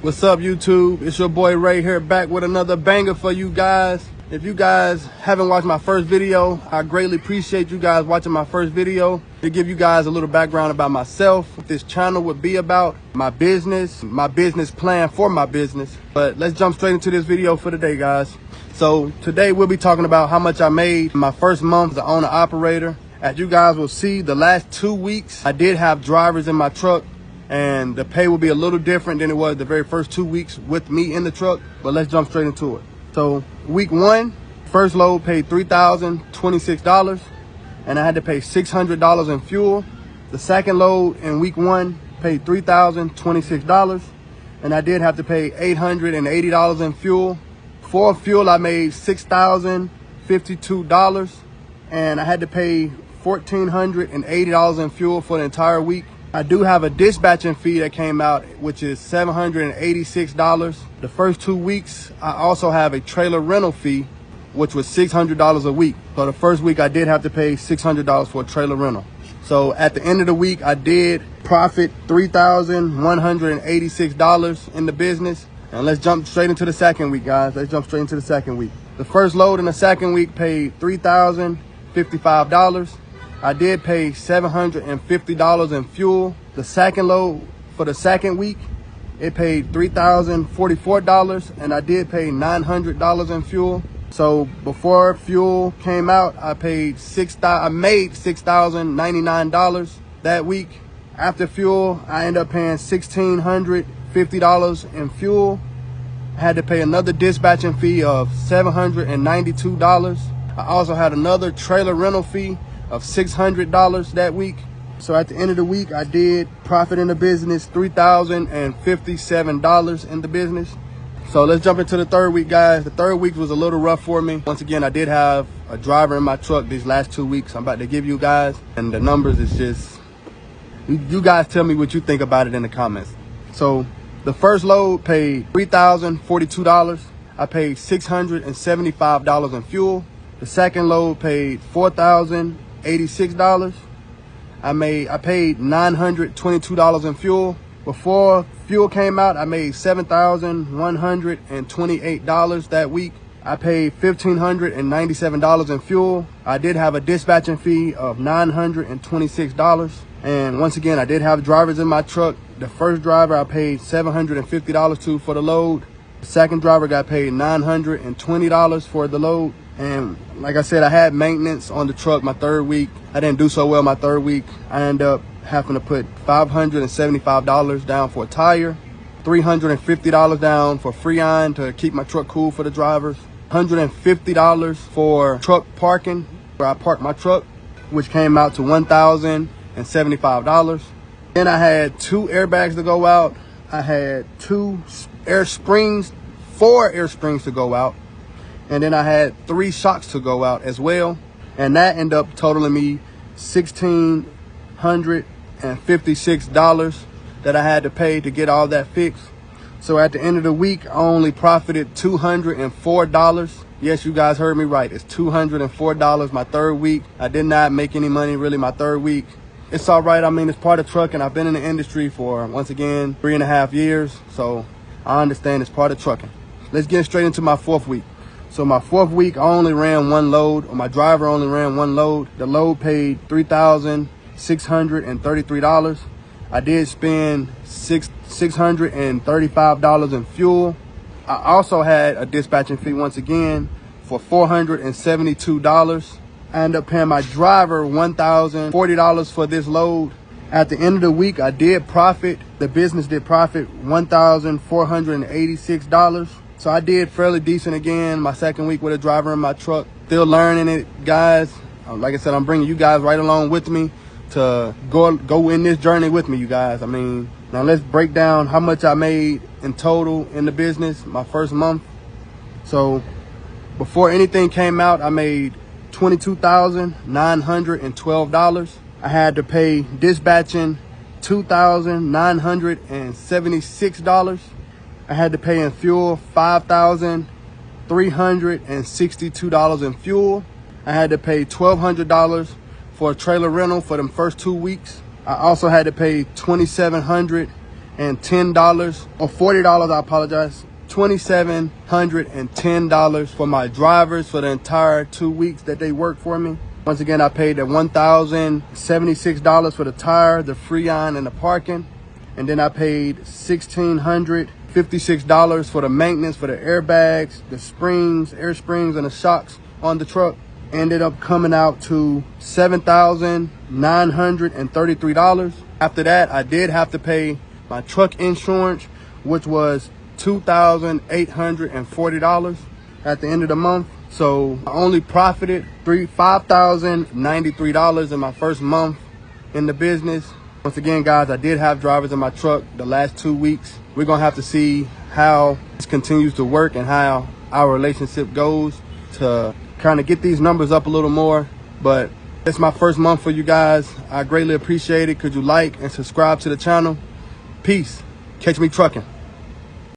What's up, YouTube? It's your boy Ray here, back with another banger for you guys. If you guys haven't watched my first video, I greatly appreciate you guys watching my first video. To give you guys a little background about myself, what this channel would be about, my business plan for my business. But let's jump straight into this video for today, guys. So today we'll be talking about how much I made my first month as an owner-operator. As you guys will see, the last 2 weeks, I did have drivers in my truck, and the pay will be a little different than it was the very first 2 weeks with me in the truck. But let's jump straight into it. So week one, first load paid $3,026, and I had to pay $600 in fuel. The second load in week one paid $3,026, and I did have to pay $880 in fuel. For fuel, I made $6,052, and I had to pay $1,480 in fuel for the entire week. I do have a dispatching fee that came out, which is $786. The first 2 weeks, I also have a trailer rental fee, which was $600 a week. So the first week I did have to pay $600 for a trailer rental. So at the end of the week, I did profit $3,186 in the business. And let's jump straight into the second week, guys. Let's jump straight into the second week. The first load in the second week paid $3,055. I did pay $750 in fuel. The second load for the second week, it paid $3,044, and I did pay $900 in fuel. So before fuel came out, I made $6,099 that week. After fuel, I ended up paying $1,650 in fuel. I had to pay another dispatching fee of $792. I also had another trailer rental fee of $600 that week. So at the end of the week, I did profit in the business $3,057 in the business. So let's jump into the third week, guys. The third week was a little rough for me. Once again, I did have a driver in my truck these last 2 weeks. I'm about to give you guys, and the numbers is just, you guys tell me what you think about it in the comments. So the first load paid $3,042. I paid $675 in fuel. The second load paid $4,086. I paid $922 in fuel. Before fuel came out, I made $7,128 that week. I paid $1,597 in fuel. I did have a dispatching fee of $926. And once again, I did have drivers in my truck. The first driver I paid $750 to for the load. The second driver got paid $920 for the load. And like I said, I had maintenance on the truck my third week. I didn't do so well my third week. I ended up having to put $575 down for a tire, $350 down for Freon to keep my truck cool for the drivers, $150 for truck parking, where I parked my truck, which came out to $1,075. Then I had 2 airbags to go out. I had 4 air springs to go out. And then I had 3 shocks to go out as well. And that ended up totaling me $1,656 that I had to pay to get all that fixed. So at the end of the week, I only profited $204. Yes, you guys heard me right. It's $204 my third week. I did not make any money really my third week. It's all right. I mean, it's part of trucking. I've been in the industry for, once again, 3.5 years. So I understand it's part of trucking. Let's get straight into my fourth week. So my fourth week, I only ran 1 load, or my driver only ran 1 load. The load paid $3,633. I did spend $635 in fuel. I also had a dispatching fee once again for $472. I ended up paying my driver $1,040 for this load. At the end of the week, I did profit. The business did profit $1,486. So I did fairly decent again my second week with a driver in my truck. Still learning it, guys. Like I said, I'm bringing you guys right along with me to go in this journey with me, you guys. I mean, now let's break down how much I made in total in the business my first month. So before anything came out, I made $22,912. I had to pay dispatching $2,976. I had to pay in fuel $5,362 in fuel. I had to pay $1,200 for a trailer rental for them first 2 weeks. I also had to pay $2,700 $2,710 or $40, I apologize. $2,710 for my drivers for the entire 2 weeks that they worked for me. Once again, I paid that $1,076 for the tire, the Freon, and the parking. And then I paid $1,656 for the maintenance, for the airbags, the springs, air springs, and the shocks on the truck. Ended up coming out to $7,933. After that, I did have to pay my truck insurance, which was $2,840 at the end of the month. So I only profited $5,093 in my first month in the business. Once again, guys, I did have drivers in my truck the last 2 weeks. We're gonna have to see how this continues to work and how our relationship goes to kind of get these numbers up a little more. But it's my first month for you guys. I greatly appreciate it. Could you like and subscribe to the channel? Peace. Catch me trucking.